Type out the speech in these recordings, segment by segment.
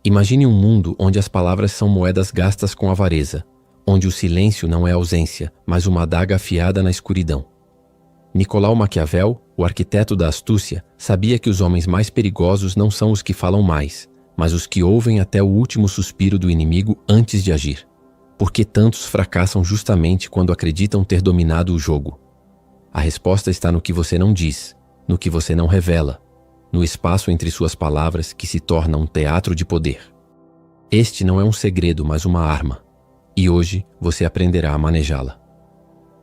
Imagine um mundo onde as palavras são moedas gastas com avareza, onde o silêncio não é ausência, mas uma adaga afiada na escuridão. Nicolau Maquiavel, o arquiteto da astúcia, sabia que os homens mais perigosos não são os que falam mais, mas os que ouvem até o último suspiro do inimigo antes de agir. Porque tantos fracassam justamente quando acreditam ter dominado o jogo? A resposta está no que você não diz, no que você não revela, no espaço entre suas palavras que se torna um teatro de poder. Este não é um segredo, mas uma arma, e hoje você aprenderá a manejá-la.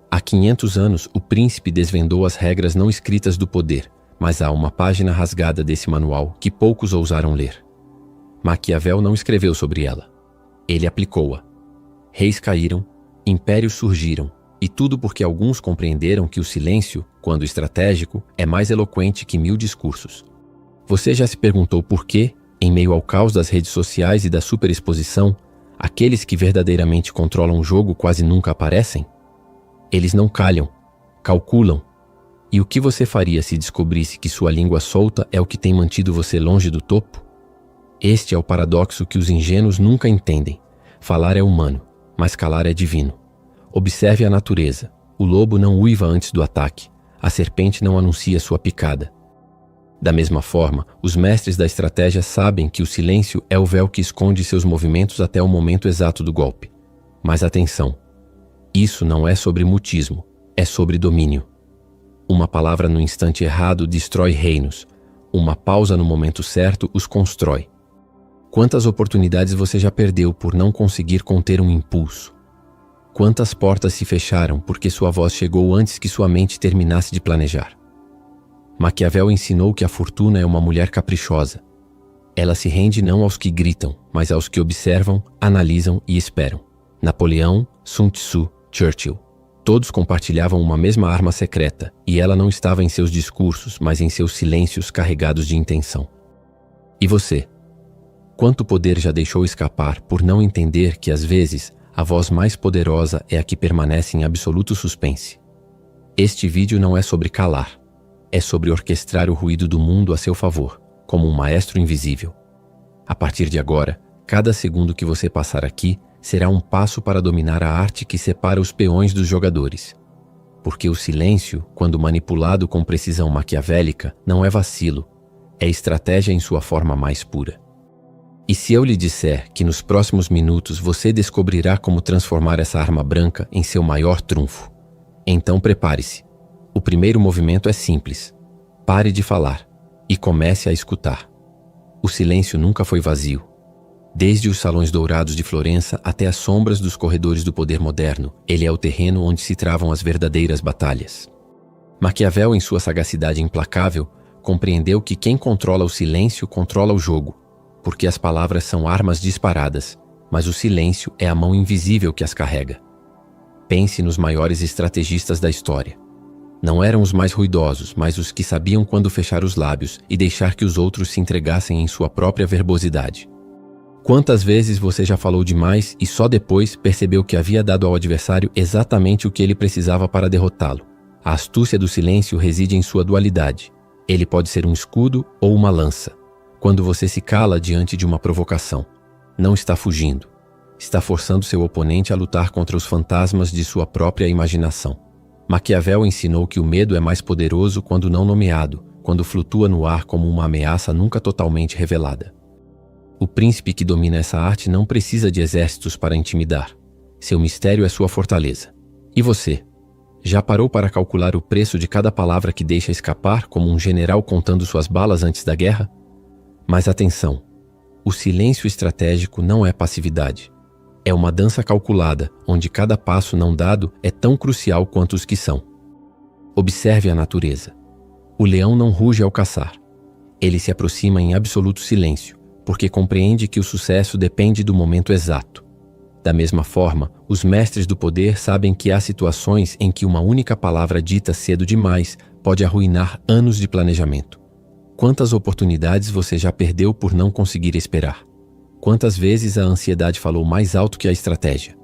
Há 500 anos, o príncipe desvendou as regras não escritas do poder, mas há uma página rasgada desse manual que poucos ousaram ler. Maquiavel não escreveu sobre ela. Ele aplicou-a. Reis caíram, impérios surgiram, e tudo porque alguns compreenderam que o silêncio, quando estratégico, é mais eloquente que 1000 discursos. Você já se perguntou por que, em meio ao caos das redes sociais e da superexposição, aqueles que verdadeiramente controlam o jogo quase nunca aparecem? Eles não calham, calculam. E o que você faria se descobrisse que sua língua solta é o que tem mantido você longe do topo? Este é o paradoxo que os ingênuos nunca entendem. Falar é humano, mas calar é divino. Observe a natureza. O lobo não uiva antes do ataque. A serpente não anuncia sua picada. Da mesma forma, os mestres da estratégia sabem que o silêncio é o véu que esconde seus movimentos até o momento exato do golpe. Mas atenção! Isso não é sobre mutismo, é sobre domínio. Uma palavra no instante errado destrói reinos. Uma pausa no momento certo os constrói. Quantas oportunidades você já perdeu por não conseguir conter um impulso? Quantas portas se fecharam porque sua voz chegou antes que sua mente terminasse de planejar? Maquiavel ensinou que a fortuna é uma mulher caprichosa. Ela se rende não aos que gritam, mas aos que observam, analisam e esperam. Napoleão, Sun Tzu, Churchill. Todos compartilhavam uma mesma arma secreta, e ela não estava em seus discursos, mas em seus silêncios carregados de intenção. E você? Quanto poder já deixou escapar por não entender que, às vezes, a voz mais poderosa é a que permanece em absoluto suspense? Este vídeo não é sobre calar. É sobre orquestrar o ruído do mundo a seu favor, como um maestro invisível. A partir de agora, cada segundo que você passar aqui será um passo para dominar a arte que separa os peões dos jogadores. Porque o silêncio, quando manipulado com precisão maquiavélica, não é vacilo, é estratégia em sua forma mais pura. E se eu lhe disser que nos próximos minutos você descobrirá como transformar essa arma branca em seu maior trunfo? Então prepare-se. O primeiro movimento é simples. Pare de falar e comece a escutar. O silêncio nunca foi vazio. Desde os salões dourados de Florença até as sombras dos corredores do poder moderno, ele é o terreno onde se travam as verdadeiras batalhas. Maquiavel, em sua sagacidade implacável, compreendeu que quem controla o silêncio controla o jogo, porque as palavras são armas disparadas, mas o silêncio é a mão invisível que as carrega. Pense nos maiores estrategistas da história. Não eram os mais ruidosos, mas os que sabiam quando fechar os lábios e deixar que os outros se entregassem em sua própria verbosidade. Quantas vezes você já falou demais e só depois percebeu que havia dado ao adversário exatamente o que ele precisava para derrotá-lo? A astúcia do silêncio reside em sua dualidade. Ele pode ser um escudo ou uma lança. Quando você se cala diante de uma provocação, não está fugindo. Está forçando seu oponente a lutar contra os fantasmas de sua própria imaginação. Maquiavel ensinou que o medo é mais poderoso quando não nomeado, quando flutua no ar como uma ameaça nunca totalmente revelada. O príncipe que domina essa arte não precisa de exércitos para intimidar. Seu mistério é sua fortaleza. E você? Já parou para calcular o preço de cada palavra que deixa escapar, como um general contando suas balas antes da guerra? Mas atenção, o silêncio estratégico não é passividade. É uma dança calculada, onde cada passo não dado é tão crucial quanto os que são. Observe a natureza. O leão não ruge ao caçar. Ele se aproxima em absoluto silêncio, porque compreende que o sucesso depende do momento exato. Da mesma forma, os mestres do poder sabem que há situações em que uma única palavra dita cedo demais pode arruinar anos de planejamento. Quantas oportunidades você já perdeu por não conseguir esperar? Quantas vezes a ansiedade falou mais alto que a estratégia?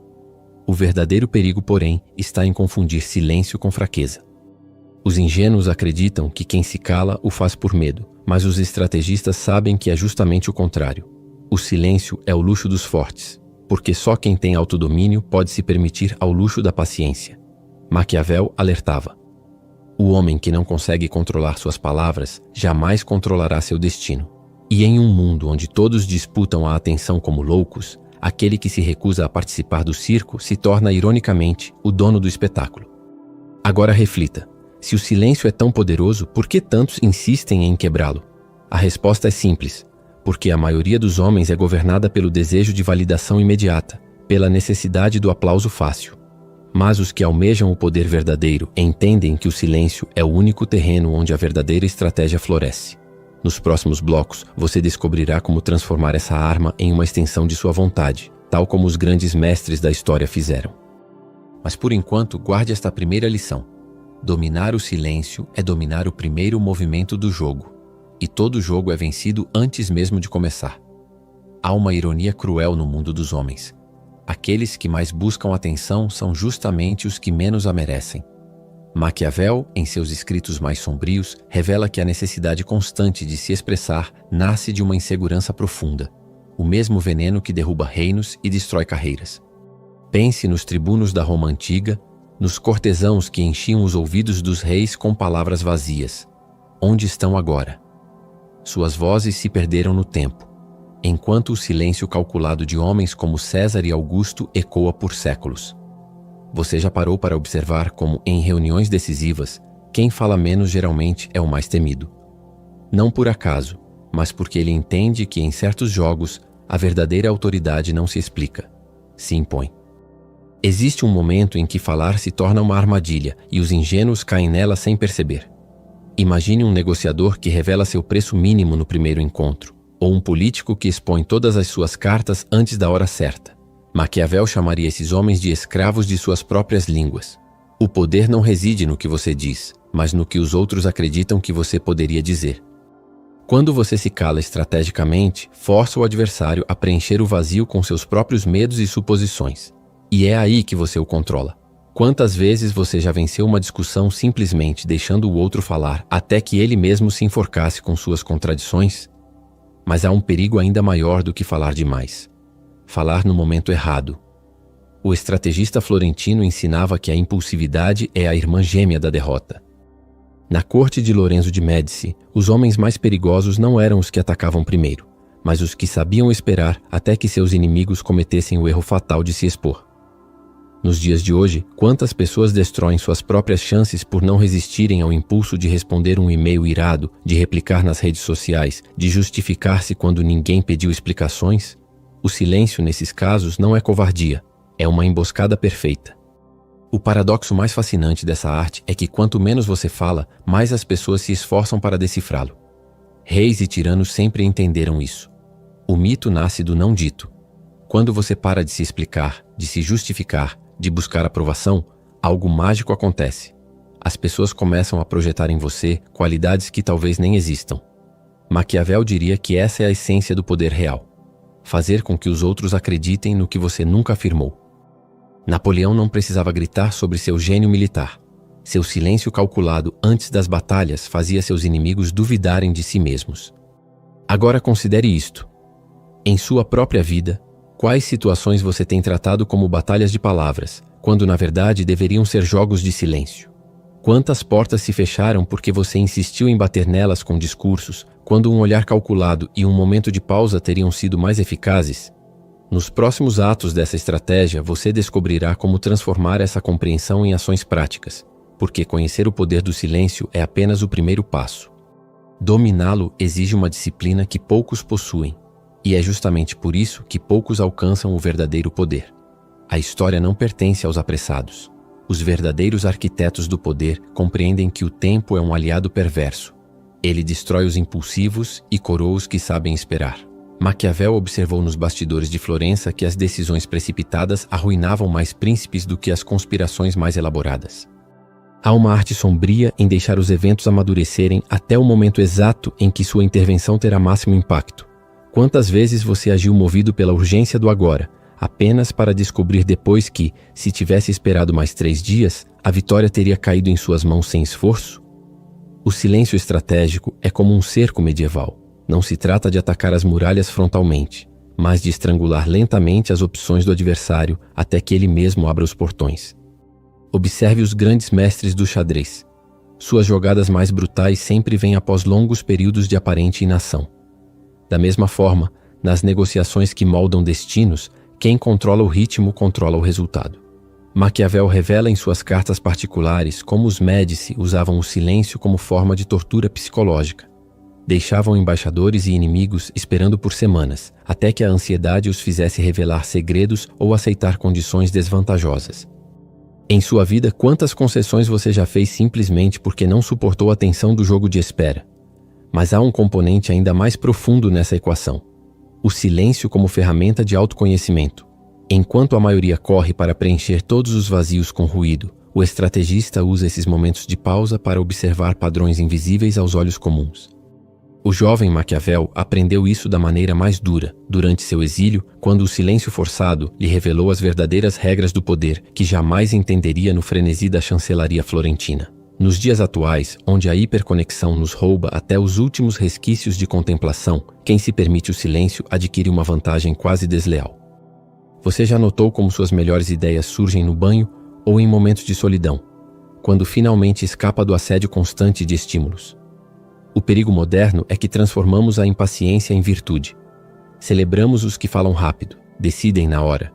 O verdadeiro perigo, porém, está em confundir silêncio com fraqueza. Os ingênuos acreditam que quem se cala o faz por medo, mas os estrategistas sabem que é justamente o contrário. O silêncio é o luxo dos fortes, porque só quem tem autodomínio pode se permitir ao luxo da paciência. Maquiavel alertava: o homem que não consegue controlar suas palavras jamais controlará seu destino. E em um mundo onde todos disputam a atenção como loucos, aquele que se recusa a participar do circo se torna, ironicamente, o dono do espetáculo. Agora reflita: se o silêncio é tão poderoso, por que tantos insistem em quebrá-lo? A resposta é simples: porque a maioria dos homens é governada pelo desejo de validação imediata, pela necessidade do aplauso fácil. Mas os que almejam o poder verdadeiro entendem que o silêncio é o único terreno onde a verdadeira estratégia floresce. Nos próximos blocos, você descobrirá como transformar essa arma em uma extensão de sua vontade, tal como os grandes mestres da história fizeram. Mas por enquanto, guarde esta primeira lição: dominar o silêncio é dominar o primeiro movimento do jogo, e todo jogo é vencido antes mesmo de começar. Há uma ironia cruel no mundo dos homens. Aqueles que mais buscam atenção são justamente os que menos a merecem. Maquiavel, em seus escritos mais sombrios, revela que a necessidade constante de se expressar nasce de uma insegurança profunda, o mesmo veneno que derruba reinos e destrói carreiras. Pense nos tribunos da Roma antiga, nos cortesãos que enchiam os ouvidos dos reis com palavras vazias. Onde estão agora? Suas vozes se perderam no tempo, enquanto o silêncio calculado de homens como César e Augusto ecoa por séculos. Você já parou para observar como, em reuniões decisivas, quem fala menos geralmente é o mais temido? Não por acaso, mas porque ele entende que em certos jogos a verdadeira autoridade não se explica, se impõe. Existe um momento em que falar se torna uma armadilha e os ingênuos caem nela sem perceber. Imagine um negociador que revela seu preço mínimo no primeiro encontro, ou um político que expõe todas as suas cartas antes da hora certa. Maquiavel chamaria esses homens de escravos de suas próprias línguas. O poder não reside no que você diz, mas no que os outros acreditam que você poderia dizer. Quando você se cala estrategicamente, força o adversário a preencher o vazio com seus próprios medos e suposições. E é aí que você o controla. Quantas vezes você já venceu uma discussão simplesmente deixando o outro falar até que ele mesmo se enforcasse com suas contradições? Mas há um perigo ainda maior do que falar demais: falar no momento errado. O estrategista florentino ensinava que a impulsividade é a irmã gêmea da derrota. Na corte de Lorenzo de Médici, os homens mais perigosos não eram os que atacavam primeiro, mas os que sabiam esperar até que seus inimigos cometessem o erro fatal de se expor. Nos dias de hoje, quantas pessoas destroem suas próprias chances por não resistirem ao impulso de responder um e-mail irado, de replicar nas redes sociais, de justificar-se quando ninguém pediu explicações? O silêncio, nesses casos, não é covardia, é uma emboscada perfeita. O paradoxo mais fascinante dessa arte é que quanto menos você fala, mais as pessoas se esforçam para decifrá-lo. Reis e tiranos sempre entenderam isso. O mito nasce do não dito. Quando você para de se explicar, de se justificar, de buscar aprovação, algo mágico acontece. As pessoas começam a projetar em você qualidades que talvez nem existam. Maquiavel diria que essa é a essência do poder real: fazer com que os outros acreditem no que você nunca afirmou. Napoleão não precisava gritar sobre seu gênio militar. Seu silêncio calculado antes das batalhas fazia seus inimigos duvidarem de si mesmos. Agora considere isto. Em sua própria vida, quais situações você tem tratado como batalhas de palavras, quando na verdade deveriam ser jogos de silêncio? Quantas portas se fecharam porque você insistiu em bater nelas com discursos, quando um olhar calculado e um momento de pausa teriam sido mais eficazes? Nos próximos atos dessa estratégia, você descobrirá como transformar essa compreensão em ações práticas, porque conhecer o poder do silêncio é apenas o primeiro passo. Dominá-lo exige uma disciplina que poucos possuem, e é justamente por isso que poucos alcançam o verdadeiro poder. A história não pertence aos apressados. Os verdadeiros arquitetos do poder compreendem que o tempo é um aliado perverso. Ele destrói os impulsivos e coroa os que sabem esperar. Maquiavel observou nos bastidores de Florença que as decisões precipitadas arruinavam mais príncipes do que as conspirações mais elaboradas. Há uma arte sombria em deixar os eventos amadurecerem até o momento exato em que sua intervenção terá máximo impacto. Quantas vezes você agiu movido pela urgência do agora, apenas para descobrir depois que, se tivesse esperado mais 3 dias, a vitória teria caído em suas mãos sem esforço? O silêncio estratégico é como um cerco medieval. Não se trata de atacar as muralhas frontalmente, mas de estrangular lentamente as opções do adversário até que ele mesmo abra os portões. Observe os grandes mestres do xadrez. Suas jogadas mais brutais sempre vêm após longos períodos de aparente inação. Da mesma forma, nas negociações que moldam destinos, quem controla o ritmo controla o resultado. Maquiavel revela em suas cartas particulares como os Médici usavam o silêncio como forma de tortura psicológica. Deixavam embaixadores e inimigos esperando por semanas, até que a ansiedade os fizesse revelar segredos ou aceitar condições desvantajosas. Em sua vida, quantas concessões você já fez simplesmente porque não suportou a tensão do jogo de espera? Mas há um componente ainda mais profundo nessa equação: o silêncio como ferramenta de autoconhecimento. Enquanto a maioria corre para preencher todos os vazios com ruído, o estrategista usa esses momentos de pausa para observar padrões invisíveis aos olhos comuns. O jovem Maquiavel aprendeu isso da maneira mais dura, durante seu exílio, quando o silêncio forçado lhe revelou as verdadeiras regras do poder que jamais entenderia no frenesi da chancelaria florentina. Nos dias atuais, onde a hiperconexão nos rouba até os últimos resquícios de contemplação, quem se permite o silêncio adquire uma vantagem quase desleal. Você já notou como suas melhores ideias surgem no banho ou em momentos de solidão, quando finalmente escapa do assédio constante de estímulos? O perigo moderno é que transformamos a impaciência em virtude. Celebramos os que falam rápido, decidem na hora,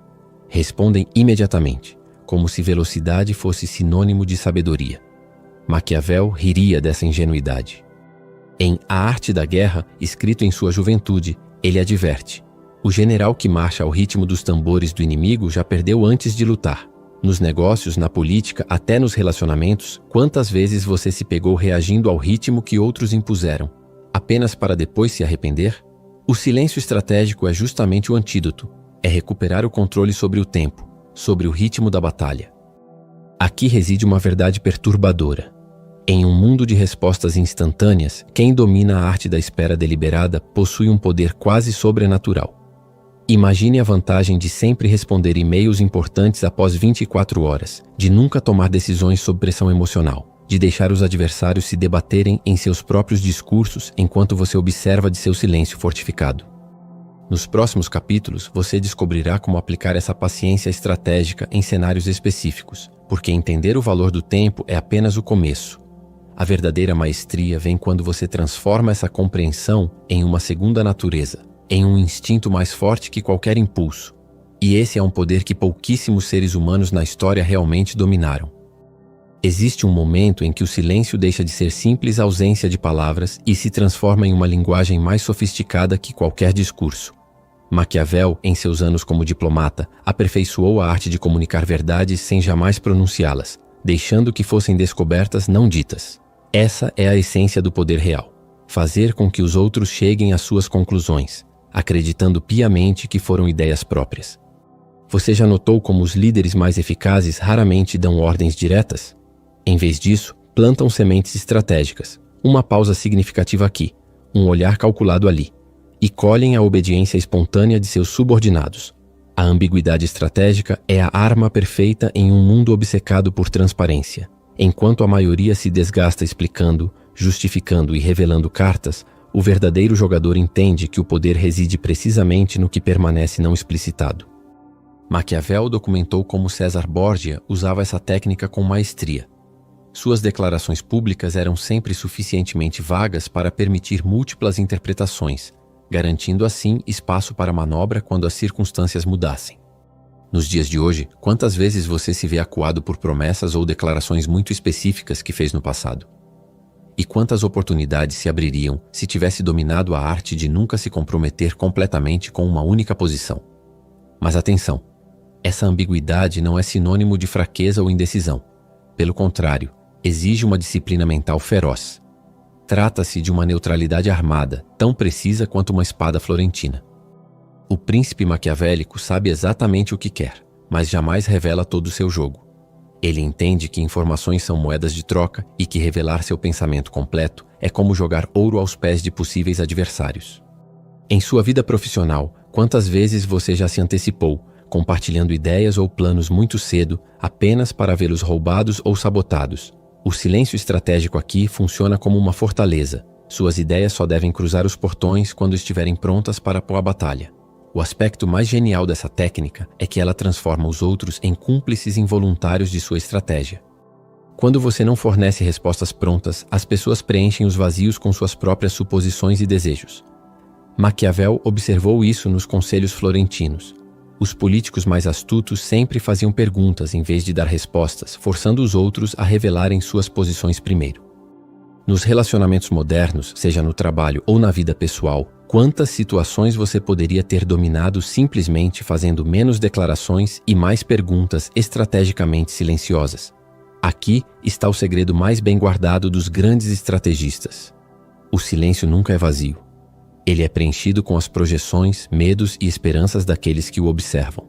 respondem imediatamente, como se velocidade fosse sinônimo de sabedoria. Maquiavel riria dessa ingenuidade. Em A Arte da Guerra, escrito em sua juventude, ele adverte: o general que marcha ao ritmo dos tambores do inimigo já perdeu antes de lutar. Nos negócios, na política, até nos relacionamentos, quantas vezes você se pegou reagindo ao ritmo que outros impuseram, apenas para depois se arrepender? O silêncio estratégico é justamente o antídoto. É recuperar o controle sobre o tempo, sobre o ritmo da batalha. Aqui reside uma verdade perturbadora. Em um mundo de respostas instantâneas, quem domina a arte da espera deliberada possui um poder quase sobrenatural. Imagine a vantagem de sempre responder e-mails importantes após 24 horas, de nunca tomar decisões sob pressão emocional, de deixar os adversários se debaterem em seus próprios discursos enquanto você observa de seu silêncio fortificado. Nos próximos capítulos, você descobrirá como aplicar essa paciência estratégica em cenários específicos, porque entender o valor do tempo é apenas o começo. A verdadeira maestria vem quando você transforma essa compreensão em uma segunda natureza, em um instinto mais forte que qualquer impulso. E esse é um poder que pouquíssimos seres humanos na história realmente dominaram. Existe um momento em que o silêncio deixa de ser simples ausência de palavras e se transforma em uma linguagem mais sofisticada que qualquer discurso. Maquiavel, em seus anos como diplomata, aperfeiçoou a arte de comunicar verdades sem jamais pronunciá-las, deixando que fossem descobertas não ditas. Essa é a essência do poder real: fazer com que os outros cheguem às suas conclusões, acreditando piamente que foram ideias próprias. Você já notou como os líderes mais eficazes raramente dão ordens diretas? Em vez disso, plantam sementes estratégicas, uma pausa significativa aqui, um olhar calculado ali, e colhem a obediência espontânea de seus subordinados. A ambiguidade estratégica é a arma perfeita em um mundo obcecado por transparência. Enquanto a maioria se desgasta explicando, justificando e revelando cartas, o verdadeiro jogador entende que o poder reside precisamente no que permanece não explicitado. Maquiavel documentou como César Borgia usava essa técnica com maestria. Suas declarações públicas eram sempre suficientemente vagas para permitir múltiplas interpretações, garantindo assim espaço para manobra quando as circunstâncias mudassem. Nos dias de hoje, quantas vezes você se vê acuado por promessas ou declarações muito específicas que fez no passado? E quantas oportunidades se abririam se tivesse dominado a arte de nunca se comprometer completamente com uma única posição? Mas atenção, essa ambiguidade não é sinônimo de fraqueza ou indecisão. Pelo contrário, exige uma disciplina mental feroz. Trata-se de uma neutralidade armada, tão precisa quanto uma espada florentina. O príncipe maquiavélico sabe exatamente o que quer, mas jamais revela todo o seu jogo. Ele entende que informações são moedas de troca e que revelar seu pensamento completo é como jogar ouro aos pés de possíveis adversários. Em sua vida profissional, quantas vezes você já se antecipou, compartilhando ideias ou planos muito cedo, apenas para vê-los roubados ou sabotados? O silêncio estratégico aqui funciona como uma fortaleza. Suas ideias só devem cruzar os portões quando estiverem prontas para a batalha. O aspecto mais genial dessa técnica é que ela transforma os outros em cúmplices involuntários de sua estratégia. Quando você não fornece respostas prontas, as pessoas preenchem os vazios com suas próprias suposições e desejos. Maquiavel observou isso nos conselhos florentinos. Os políticos mais astutos sempre faziam perguntas em vez de dar respostas, forçando os outros a revelarem suas posições primeiro. Nos relacionamentos modernos, seja no trabalho ou na vida pessoal, quantas situações você poderia ter dominado simplesmente fazendo menos declarações e mais perguntas estrategicamente silenciosas? Aqui está o segredo mais bem guardado dos grandes estrategistas. O silêncio nunca é vazio. Ele é preenchido com as projeções, medos e esperanças daqueles que o observam.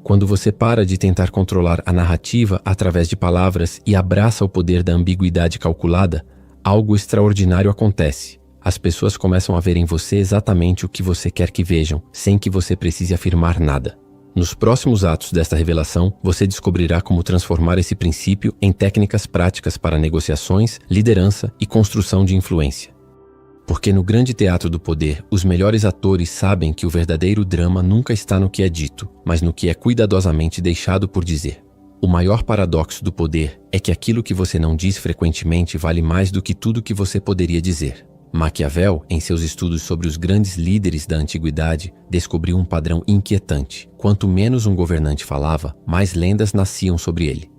Quando você para de tentar controlar a narrativa através de palavras e abraça o poder da ambiguidade calculada, algo extraordinário acontece. As pessoas começam a ver em você exatamente o que você quer que vejam, sem que você precise afirmar nada. Nos próximos atos desta revelação, você descobrirá como transformar esse princípio em técnicas práticas para negociações, liderança e construção de influência. Porque no grande teatro do poder, os melhores atores sabem que o verdadeiro drama nunca está no que é dito, mas no que é cuidadosamente deixado por dizer. O maior paradoxo do poder é que aquilo que você não diz frequentemente vale mais do que tudo que você poderia dizer. Maquiavel, em seus estudos sobre os grandes líderes da antiguidade, descobriu um padrão inquietante. Quanto menos um governante falava, mais lendas nasciam sobre ele.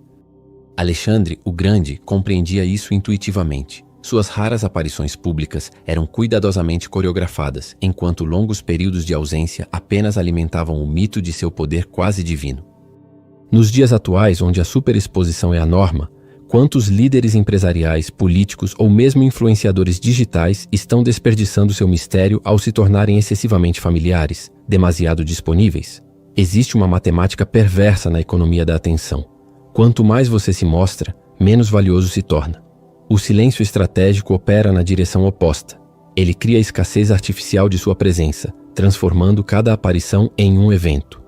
Alexandre, o Grande, compreendia isso intuitivamente. Suas raras aparições públicas eram cuidadosamente coreografadas, enquanto longos períodos de ausência apenas alimentavam o mito de seu poder quase divino. Nos dias atuais, onde a superexposição é a norma, quantos líderes empresariais, políticos ou mesmo influenciadores digitais estão desperdiçando seu mistério ao se tornarem excessivamente familiares, demasiado disponíveis? Existe uma matemática perversa na economia da atenção. Quanto mais você se mostra, menos valioso se torna. O silêncio estratégico opera na direção oposta. Ele cria a escassez artificial de sua presença, transformando cada aparição em um evento.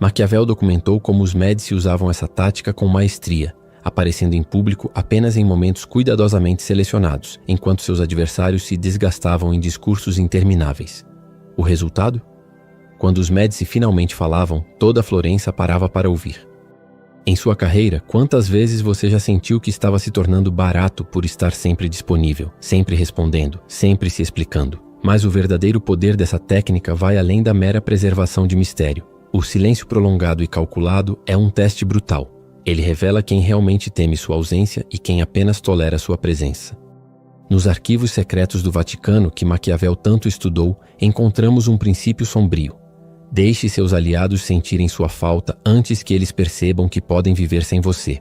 Maquiavel documentou como os Médici usavam essa tática com maestria, aparecendo em público apenas em momentos cuidadosamente selecionados, enquanto seus adversários se desgastavam em discursos intermináveis. O resultado? Quando os Médici finalmente falavam, toda a Florença parava para ouvir. Em sua carreira, quantas vezes você já sentiu que estava se tornando barato por estar sempre disponível, sempre respondendo, sempre se explicando? Mas o verdadeiro poder dessa técnica vai além da mera preservação de mistério. O silêncio prolongado e calculado é um teste brutal. Ele revela quem realmente teme sua ausência e quem apenas tolera sua presença. Nos arquivos secretos do Vaticano, que Maquiavel tanto estudou, encontramos um princípio sombrio. Deixe seus aliados sentirem sua falta antes que eles percebam que podem viver sem você.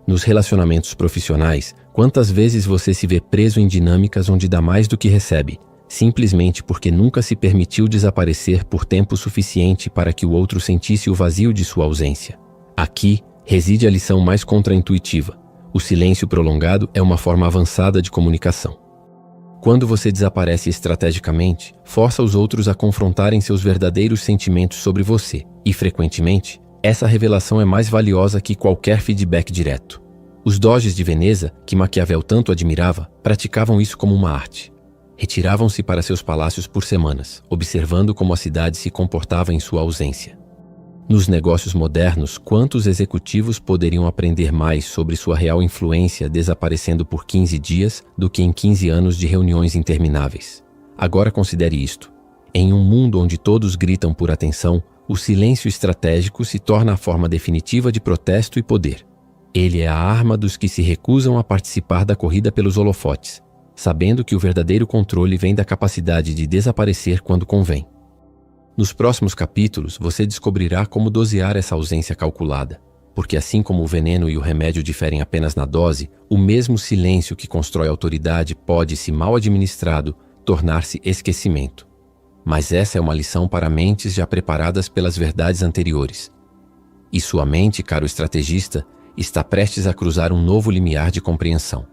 Nos relacionamentos profissionais, quantas vezes você se vê preso em dinâmicas onde dá mais do que recebe, simplesmente porque nunca se permitiu desaparecer por tempo suficiente para que o outro sentisse o vazio de sua ausência? Aqui reside a lição mais contraintuitiva. O silêncio prolongado é uma forma avançada de comunicação. Quando você desaparece estrategicamente, força os outros a confrontarem seus verdadeiros sentimentos sobre você, e frequentemente, essa revelação é mais valiosa que qualquer feedback direto. Os doges de Veneza, que Maquiavel tanto admirava, praticavam isso como uma arte. Retiravam-se para seus palácios por semanas, observando como a cidade se comportava em sua ausência. Nos negócios modernos, quantos executivos poderiam aprender mais sobre sua real influência desaparecendo por 15 dias do que em 15 anos de reuniões intermináveis? Agora considere isto. Em um mundo onde todos gritam por atenção, o silêncio estratégico se torna a forma definitiva de protesto e poder. Ele é a arma dos que se recusam a participar da corrida pelos holofotes, sabendo que o verdadeiro controle vem da capacidade de desaparecer quando convém. Nos próximos capítulos, você descobrirá como dosear essa ausência calculada, porque assim como o veneno e o remédio diferem apenas na dose, o mesmo silêncio que constrói autoridade pode, se mal administrado, tornar-se esquecimento. Mas essa é uma lição para mentes já preparadas pelas verdades anteriores. E sua mente, caro estrategista, está prestes a cruzar um novo limiar de compreensão.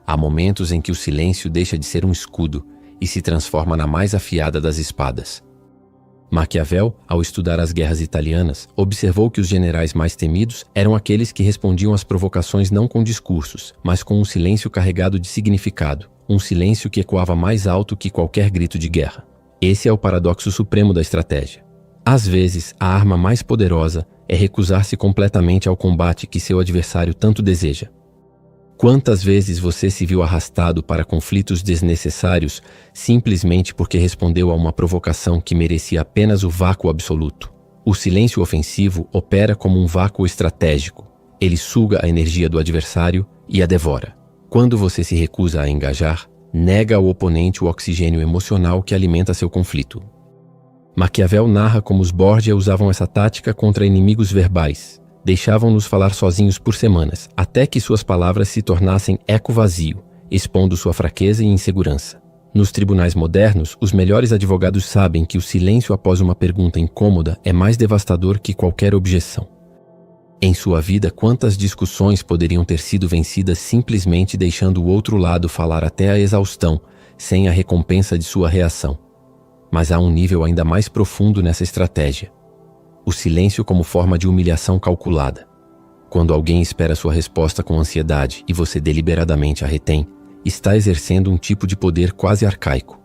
Há momentos em que o silêncio deixa de ser um escudo e se transforma na mais afiada das espadas. Maquiavel, ao estudar as guerras italianas, observou que os generais mais temidos eram aqueles que respondiam às provocações não com discursos, mas com um silêncio carregado de significado, um silêncio que ecoava mais alto que qualquer grito de guerra. Esse é o paradoxo supremo da estratégia. Às vezes, a arma mais poderosa é recusar-se completamente ao combate que seu adversário tanto deseja. Quantas vezes você se viu arrastado para conflitos desnecessários simplesmente porque respondeu a uma provocação que merecia apenas o vácuo absoluto? O silêncio ofensivo opera como um vácuo estratégico. Ele suga a energia do adversário e a devora. Quando você se recusa a engajar, nega ao oponente o oxigênio emocional que alimenta seu conflito. Maquiavel narra como os Borgia usavam essa tática contra inimigos verbais. Deixavam-nos falar sozinhos por semanas, até que suas palavras se tornassem eco vazio, expondo sua fraqueza e insegurança. Nos tribunais modernos, os melhores advogados sabem que o silêncio após uma pergunta incômoda é mais devastador que qualquer objeção. Em sua vida, quantas discussões poderiam ter sido vencidas simplesmente deixando o outro lado falar até a exaustão, sem a recompensa de sua reação? Mas há um nível ainda mais profundo nessa estratégia. O silêncio como forma de humilhação calculada. Quando alguém espera sua resposta com ansiedade e você deliberadamente a retém, está exercendo um tipo de poder quase arcaico.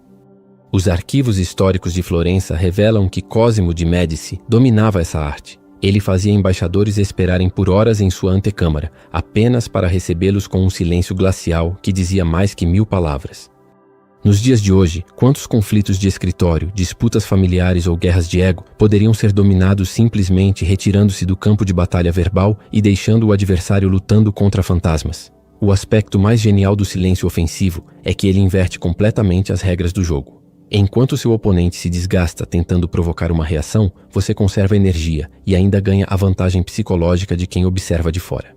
Os arquivos históricos de Florença revelam que Cosimo de Médici dominava essa arte. Ele fazia embaixadores esperarem por horas em sua antecâmara, apenas para recebê-los com um silêncio glacial que dizia mais que 1000 palavras. Nos dias de hoje, quantos conflitos de escritório, disputas familiares ou guerras de ego poderiam ser dominados simplesmente retirando-se do campo de batalha verbal e deixando o adversário lutando contra fantasmas? O aspecto mais genial do silêncio ofensivo é que ele inverte completamente as regras do jogo. Enquanto seu oponente se desgasta tentando provocar uma reação, você conserva energia e ainda ganha a vantagem psicológica de quem observa de fora.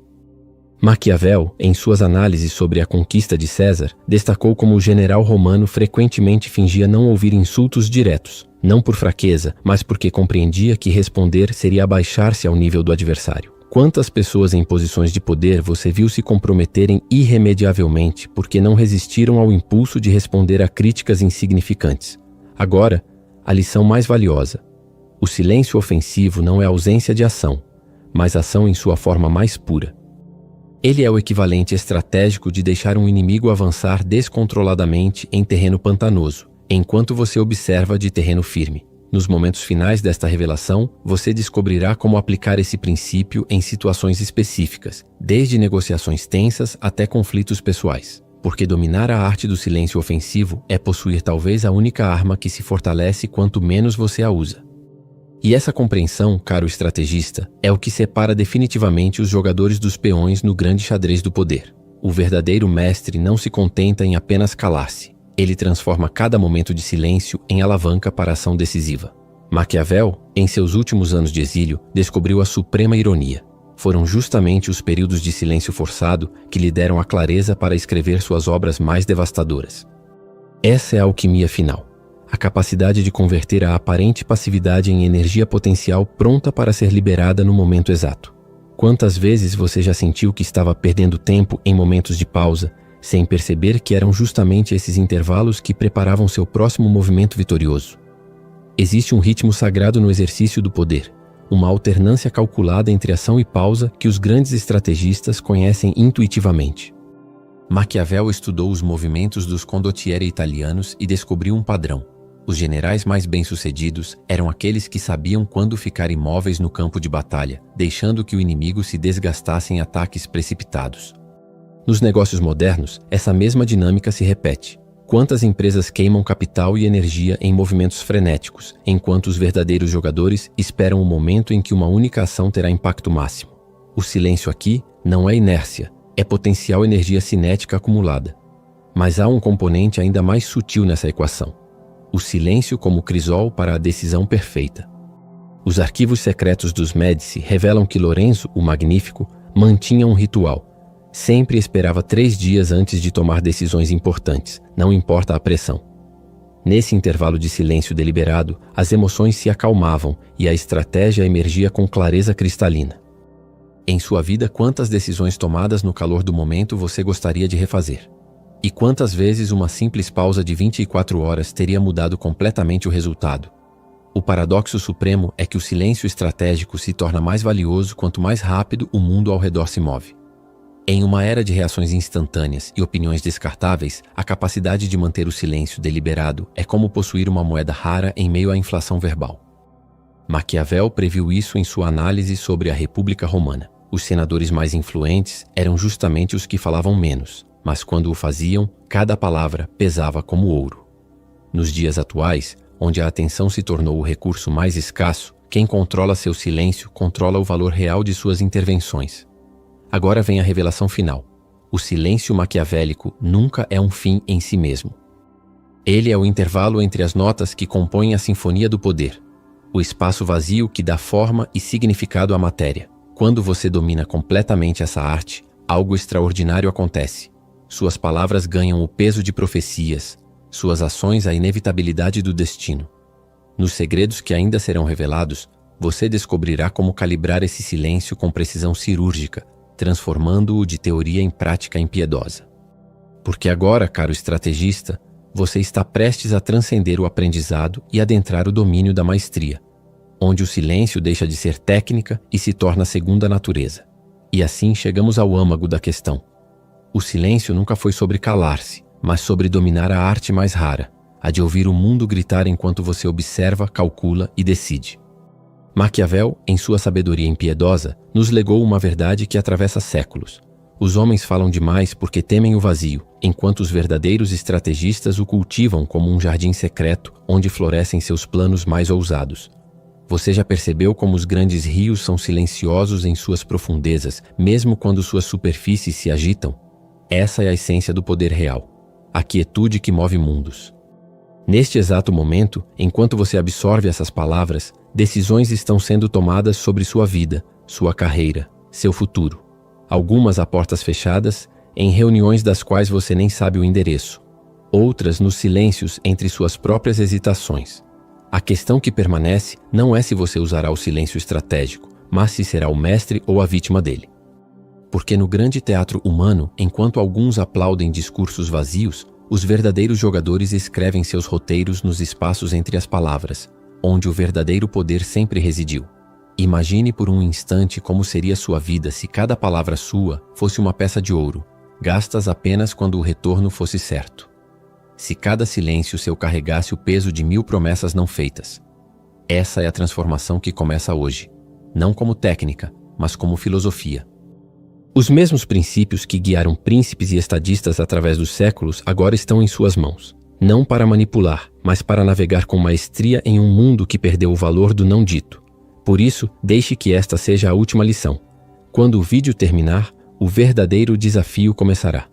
Maquiavel, em suas análises sobre a conquista de César, destacou como o general romano frequentemente fingia não ouvir insultos diretos, não por fraqueza, mas porque compreendia que responder seria abaixar-se ao nível do adversário. Quantas pessoas em posições de poder você viu se comprometerem irremediavelmente porque não resistiram ao impulso de responder a críticas insignificantes? Agora, a lição mais valiosa. O silêncio ofensivo não é ausência de ação, mas ação em sua forma mais pura. Ele é o equivalente estratégico de deixar um inimigo avançar descontroladamente em terreno pantanoso, enquanto você observa de terreno firme. Nos momentos finais desta revelação, você descobrirá como aplicar esse princípio em situações específicas, desde negociações tensas até conflitos pessoais. Porque dominar a arte do silêncio ofensivo é possuir talvez a única arma que se fortalece quanto menos você a usa. E essa compreensão, caro estrategista, é o que separa definitivamente os jogadores dos peões no grande xadrez do poder. O verdadeiro mestre não se contenta em apenas calar-se. Ele transforma cada momento de silêncio em alavanca para a ação decisiva. Maquiavel, em seus últimos anos de exílio, descobriu a suprema ironia. Foram justamente os períodos de silêncio forçado que lhe deram a clareza para escrever suas obras mais devastadoras. Essa é a alquimia final. A capacidade de converter a aparente passividade em energia potencial pronta para ser liberada no momento exato. Quantas vezes você já sentiu que estava perdendo tempo em momentos de pausa, sem perceber que eram justamente esses intervalos que preparavam seu próximo movimento vitorioso? Existe um ritmo sagrado no exercício do poder, uma alternância calculada entre ação e pausa que os grandes estrategistas conhecem intuitivamente. Maquiavel estudou os movimentos dos condottieri italianos e descobriu um padrão. Os generais mais bem-sucedidos eram aqueles que sabiam quando ficar imóveis no campo de batalha, deixando que o inimigo se desgastasse em ataques precipitados. Nos negócios modernos, essa mesma dinâmica se repete. Quantas empresas queimam capital e energia em movimentos frenéticos, enquanto os verdadeiros jogadores esperam o momento em que uma única ação terá impacto máximo? O silêncio aqui não é inércia, é potencial energia cinética acumulada. Mas há um componente ainda mais sutil nessa equação. O silêncio como crisol para a decisão perfeita. Os arquivos secretos dos Médici revelam que Lorenzo, o Magnífico, mantinha um ritual. Sempre esperava 3 dias antes de tomar decisões importantes, não importa a pressão. Nesse intervalo de silêncio deliberado, as emoções se acalmavam e a estratégia emergia com clareza cristalina. Em sua vida, quantas decisões tomadas no calor do momento você gostaria de refazer? E quantas vezes uma simples pausa de 24 horas teria mudado completamente o resultado? O paradoxo supremo é que o silêncio estratégico se torna mais valioso quanto mais rápido o mundo ao redor se move. Em uma era de reações instantâneas e opiniões descartáveis, a capacidade de manter o silêncio deliberado é como possuir uma moeda rara em meio à inflação verbal. Maquiavel previu isso em sua análise sobre a República Romana. Os senadores mais influentes eram justamente os que falavam menos, mas quando o faziam, cada palavra pesava como ouro. Nos dias atuais, onde a atenção se tornou o recurso mais escasso, quem controla seu silêncio controla o valor real de suas intervenções. Agora vem a revelação final. O silêncio maquiavélico nunca é um fim em si mesmo. Ele é o intervalo entre as notas que compõem a sinfonia do poder, o espaço vazio que dá forma e significado à matéria. Quando você domina completamente essa arte, algo extraordinário acontece. Suas palavras ganham o peso de profecias, suas ações a inevitabilidade do destino. Nos segredos que ainda serão revelados, você descobrirá como calibrar esse silêncio com precisão cirúrgica, transformando-o de teoria em prática impiedosa. Porque agora, caro estrategista, você está prestes a transcender o aprendizado e adentrar o domínio da maestria, onde o silêncio deixa de ser técnica e se torna segunda natureza. E assim chegamos ao âmago da questão. O silêncio nunca foi sobre calar-se, mas sobre dominar a arte mais rara, a de ouvir o mundo gritar enquanto você observa, calcula e decide. Maquiavel, em sua sabedoria impiedosa, nos legou uma verdade que atravessa séculos. Os homens falam demais porque temem o vazio, enquanto os verdadeiros estrategistas o cultivam como um jardim secreto onde florescem seus planos mais ousados. Você já percebeu como os grandes rios são silenciosos em suas profundezas, mesmo quando suas superfícies se agitam? Essa é a essência do poder real, a quietude que move mundos. Neste exato momento, enquanto você absorve essas palavras, decisões estão sendo tomadas sobre sua vida, sua carreira, seu futuro. Algumas a portas fechadas, em reuniões das quais você nem sabe o endereço. Outras nos silêncios entre suas próprias hesitações. A questão que permanece não é se você usará o silêncio estratégico, mas se será o mestre ou a vítima dele. Porque no grande teatro humano, enquanto alguns aplaudem discursos vazios, os verdadeiros jogadores escrevem seus roteiros nos espaços entre as palavras, onde o verdadeiro poder sempre residiu. Imagine por um instante como seria sua vida se cada palavra sua fosse uma peça de ouro, gastas apenas quando o retorno fosse certo. Se cada silêncio seu carregasse o peso de 1000 promessas não feitas. Essa é a transformação que começa hoje, não como técnica, mas como filosofia. Os mesmos princípios que guiaram príncipes e estadistas através dos séculos agora estão em suas mãos, não para manipular, mas para navegar com maestria em um mundo que perdeu o valor do não dito. Por isso, deixe que esta seja a última lição. Quando o vídeo terminar, o verdadeiro desafio começará.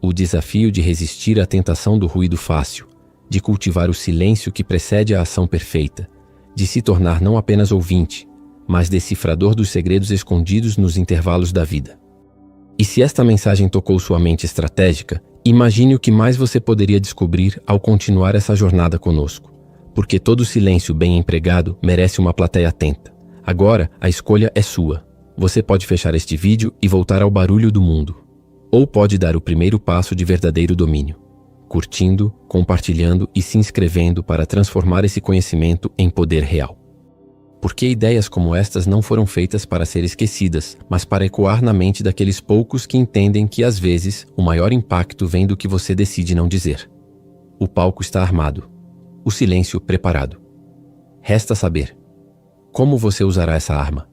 O desafio de resistir à tentação do ruído fácil, de cultivar o silêncio que precede a ação perfeita, de se tornar não apenas ouvinte, mas decifrador dos segredos escondidos nos intervalos da vida. E se esta mensagem tocou sua mente estratégica, imagine o que mais você poderia descobrir ao continuar essa jornada conosco. Porque todo silêncio bem empregado merece uma plateia atenta. Agora, a escolha é sua. Você pode fechar este vídeo e voltar ao barulho do mundo. Ou pode dar o primeiro passo de verdadeiro domínio, curtindo, compartilhando e se inscrevendo para transformar esse conhecimento em poder real. Porque ideias como estas não foram feitas para ser esquecidas, mas para ecoar na mente daqueles poucos que entendem que, às vezes, o maior impacto vem do que você decide não dizer. O palco está armado, o silêncio preparado. Resta saber como você usará essa arma.